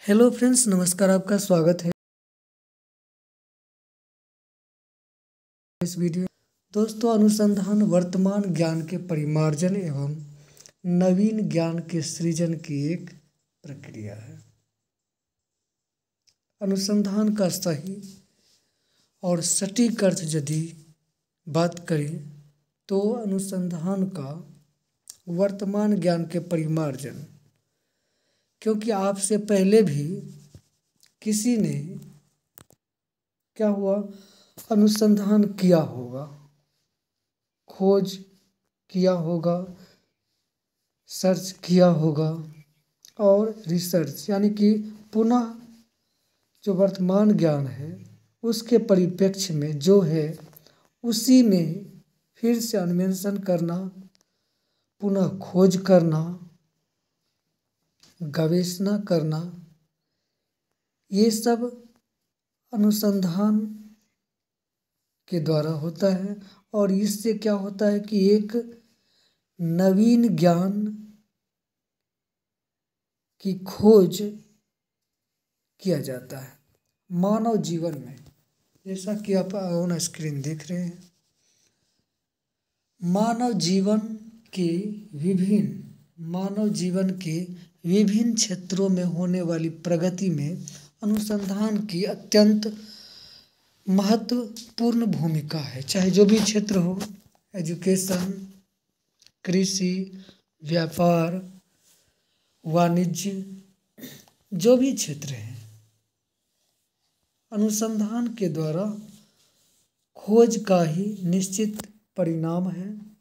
Hello friends, नमस्कार। आपका स्वागत है इस वीडियो। दोस्तों, अनुसंधान वर्तमान ज्ञान के परिमार्जन एवं नवीन ज्ञान के सृजन की एक प्रक्रिया है। अनुसंधान का सही और सटीक अर्थ यदि बात करें तो अनुसंधान का वर्तमान ज्ञान के परिमार्जन, क्योंकि आपसे पहले भी किसी ने क्या हुआ, अनुसंधान किया होगा, खोज किया होगा, सर्च किया होगा और रिसर्च यानी कि पुनः जो वर्तमान ज्ञान है उसके परिप्रेक्ष्य में जो है उसी में फिर से अन्वेषण करना, पुनः खोज करना, गवेषणा करना, ये सब अनुसंधान के द्वारा होता है। और इससे क्या होता है कि एक नवीन ज्ञान की खोज किया जाता है मानव जीवन में, जैसा कि आप ऑन स्क्रीन देख रहे हैं। मानव जीवन के विभिन्न क्षेत्रों में होने वाली प्रगति में अनुसंधान की अत्यंत महत्वपूर्ण भूमिका है। चाहे जो भी क्षेत्र हो, एजुकेशन, कृषि, व्यापार, वाणिज्य, जो भी क्षेत्र है, अनुसंधान के द्वारा खोज का ही निश्चित परिणाम है,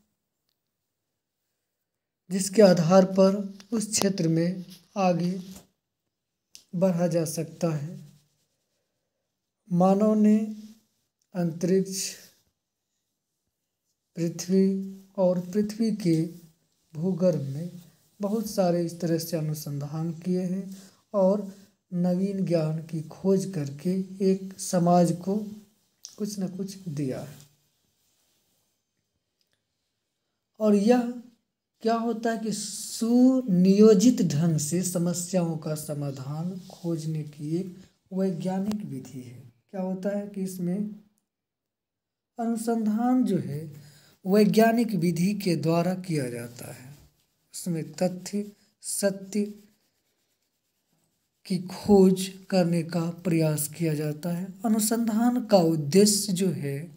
जिसके आधार पर उस क्षेत्र में आगे बढ़ा जा सकता है। मानव ने अंतरिक्ष, पृथ्वी और पृथ्वी के भूगर्भ में बहुत सारे इस तरह से अनुसंधान किए हैं और नवीन ज्ञान की खोज करके एक समाज को कुछ न कुछ दिया है। और यह क्या होता है कि सुनियोजित ढंग से समस्याओं का समाधान खोजने की एक वैज्ञानिक विधि है। क्या होता है कि इसमें अनुसंधान जो है वैज्ञानिक विधि के द्वारा किया जाता है। उसमें तथ्य सत्य की खोज करने का प्रयास किया जाता है। अनुसंधान का उद्देश्य जो है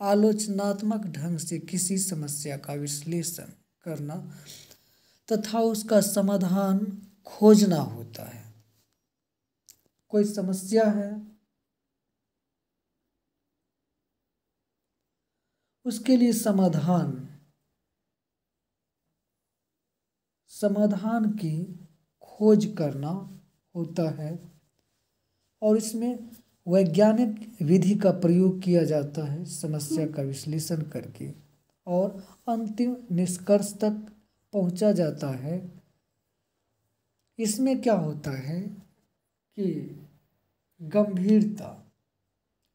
आलोचनात्मक ढंग से किसी समस्या का विश्लेषण करना तथा उसका समाधान खोजना होता है। कोई समस्या है, उसके लिए समाधान की खोज करना होता है और इसमें वैज्ञानिक विधि का प्रयोग किया जाता है समस्या का विश्लेषण करके, और अंतिम निष्कर्ष तक पहुंचा जाता है। इसमें क्या होता है कि गंभीरता,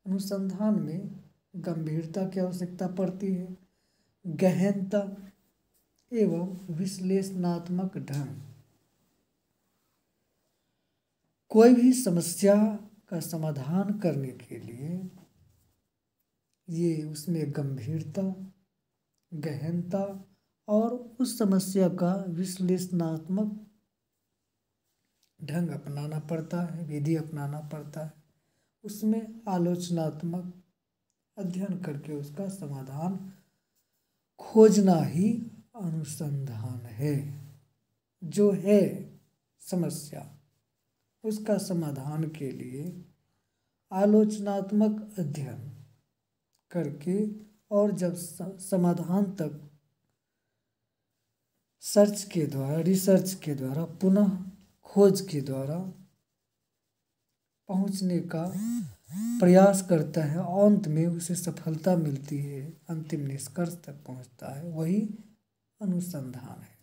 अनुसंधान में गंभीरता की आवश्यकता पड़ती है, गहनता एवं विश्लेषणात्मक ढंग। कोई भी समस्या का समाधान करने के लिए ये उसमें गंभीरता, गहनता और उस समस्या का विश्लेषणात्मक ढंग अपनाना पड़ता है, विधि अपनाना पड़ता है। उसमें आलोचनात्मक अध्ययन करके उसका समाधान खोजना ही अनुसंधान है। जो है समस्या, उसका समाधान के लिए आलोचनात्मक अध्ययन करके और जब समाधान तक रिसर्च के द्वारा, पुनः खोज के द्वारा पहुंचने का प्रयास करता है, अंत में उसे सफलता मिलती है, अंतिम निष्कर्ष तक पहुंचता है, वही अनुसंधान है।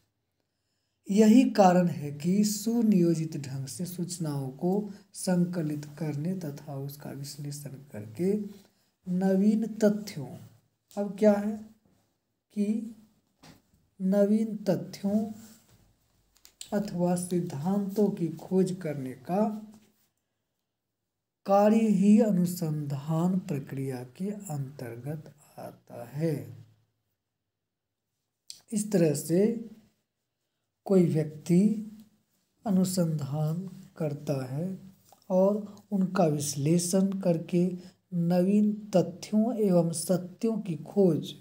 यही कारण है कि सुनियोजित ढंग से सूचनाओं को संकलित करने तथा उसका विश्लेषण करके नवीन तथ्यों, अब क्या है कि नवीन तथ्यों अथवा सिद्धांतों की खोज करने का कार्य ही अनुसंधान प्रक्रिया के अंतर्गत आता है। इस तरह से कोई व्यक्ति अनुसंधान करता है और उनका विश्लेषण करके नवीन तथ्यों एवं सत्यों की खोज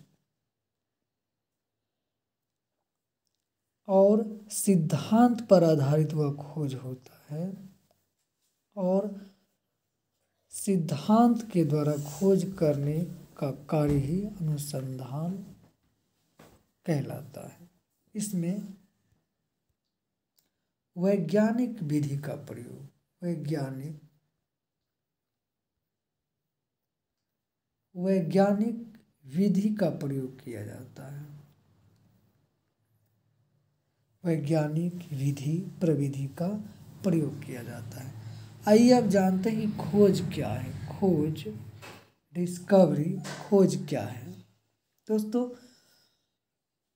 और सिद्धांत पर आधारित वह खोज होता है और सिद्धांत के द्वारा खोज करने का कार्य ही अनुसंधान कहलाता है। इसमें वैज्ञानिक विधि का प्रयोग वैज्ञानिक विधि का प्रयोग किया जाता है। वैज्ञानिक विधि प्रविधि का प्रयोग किया जाता है। आइए अब जानते हैं कि खोज क्या है। खोज, डिस्कवरी, खोज क्या है। दोस्तों,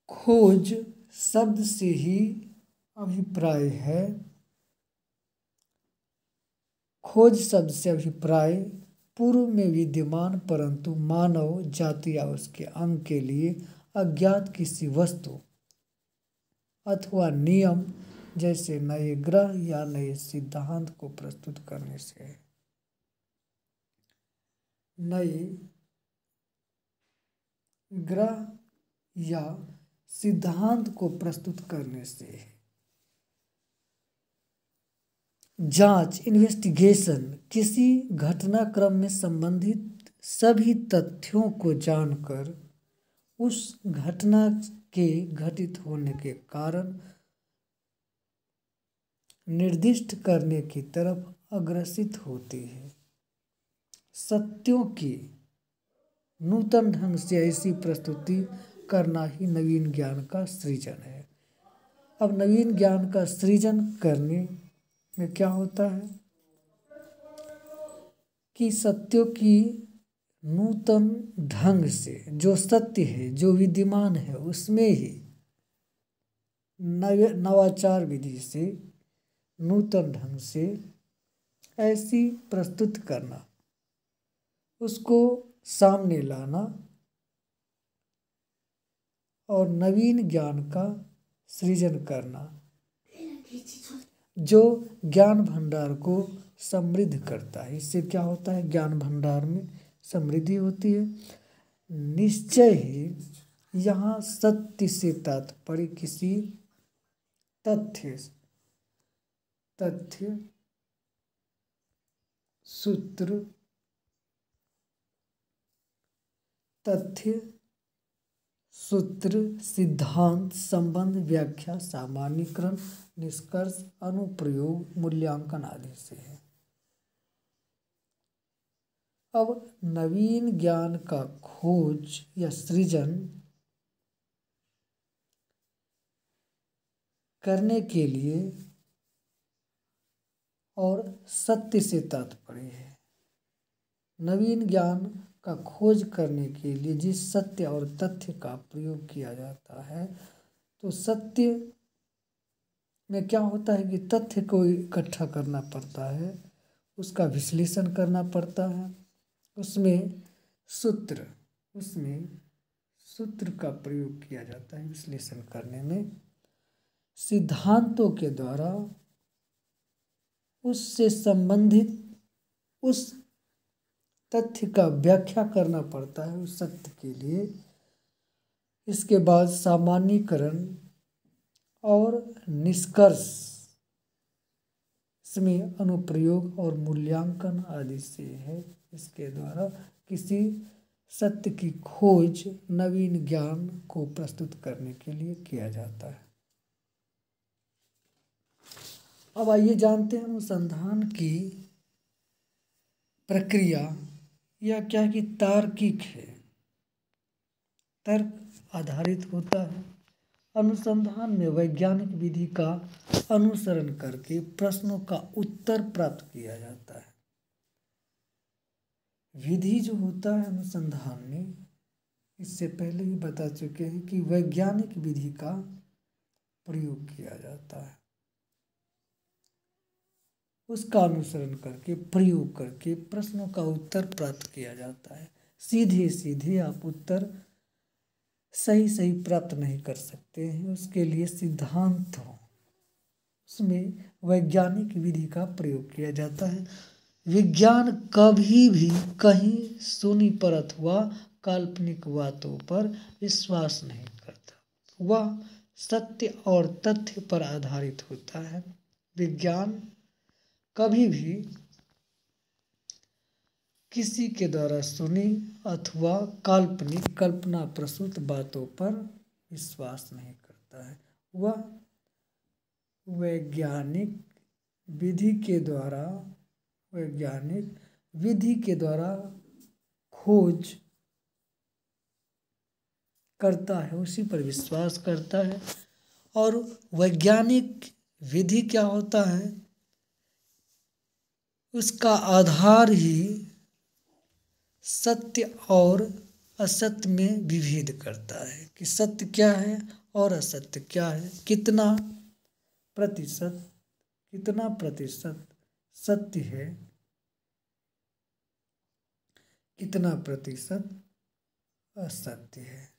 खोज शब्द से ही अभिप्राय है। खोज शब्द से अभिप्राय पूर्व में विद्यमान परंतु मानव जाति या उसके अंग के लिए अज्ञात किसी वस्तु अथवा नियम जैसे नए ग्रह या नए सिद्धांत को प्रस्तुत करने से है। नए ग्रह या सिद्धांत को प्रस्तुत करने से है। जांच, इन्वेस्टिगेशन, किसी घटनाक्रम में संबंधित सभी तथ्यों को जानकर उस घटना के घटित होने के कारण निर्दिष्ट करने की तरफ अग्रसित होती है। सत्यों की नूतन ढंग से ऐसी प्रस्तुति करना ही नवीन ज्ञान का सृजन है। अब नवीन ज्ञान का सृजन करने में क्या होता है कि सत्यों की नूतन ढंग से, जो सत्य है, जो विद्यमान है, उसमें ही नवाचार विधि से, नूतन ढंग से ऐसी प्रस्तुत करना, उसको सामने लाना और नवीन ज्ञान का सृजन करना, जो ज्ञान भंडार को समृद्ध करता है। इससे क्या होता है, ज्ञान भंडार में समृद्धि होती है। निश्चय ही यहाँ सत्य से तात्पर्य किसी तथ्य, सूत्र, सिद्धांत, संबंध, व्याख्या, सामान्यीकरण, निष्कर्ष, अनुप्रयोग, मूल्यांकन आदि से है। अब नवीन ज्ञान का खोज या सृजन करने के लिए और सत्य से तात्पर्य है। नवीन ज्ञान का खोज करने के लिए जिस सत्य और तथ्य का प्रयोग किया जाता है, तो सत्य में क्या होता है कि तथ्य को इकट्ठा करना पड़ता है, उसका विश्लेषण करना पड़ता है, उसमें सूत्र का प्रयोग किया जाता है विश्लेषण करने में। सिद्धांतों के द्वारा उससे संबंधित उस तथ्य का व्याख्या करना पड़ता है उस सत्य के लिए। इसके बाद सामान्यीकरण और निष्कर्ष, इसमें अनुप्रयोग और मूल्यांकन आदि से है। इसके द्वारा किसी सत्य की खोज नवीन ज्ञान को प्रस्तुत करने के लिए किया जाता है। अब आइए जानते हैं अनुसंधान की प्रक्रिया या क्या कि तार्किक है, तर्क आधारित होता है। अनुसंधान में वैज्ञानिक विधि का अनुसरण करके प्रश्नों का उत्तर प्राप्त किया जाता है। विधि जो होता है अनुसंधान में, इससे पहले ही बता चुके हैं कि वैज्ञानिक विधि का प्रयोग किया जाता है। उसका अनुसरण करके, प्रयोग करके प्रश्नों का उत्तर प्राप्त किया जाता है। सीधे सीधे आप उत्तर सही सही प्राप्त नहीं कर सकते हैं, उसके लिए सिद्धांत हो, उसमें वैज्ञानिक विधि का प्रयोग किया जाता है। विज्ञान कभी भी कहीं सुनी पर अथवा काल्पनिक बातों पर विश्वास नहीं करता, वह सत्य और तथ्य पर आधारित होता है। विज्ञान कभी भी किसी के द्वारा सुनी अथवा काल्पनिक कल्पना प्रसूत बातों पर विश्वास नहीं करता है, वह वैज्ञानिक विधि के द्वारा खोज करता है, उसी पर विश्वास करता है। और वैज्ञानिक विधि क्या होता है, उसका आधार ही सत्य और असत्य में विभेद करता है कि सत्य क्या है और असत्य क्या है, कितना प्रतिशत सत्य है, कितना प्रतिशत असत्य है।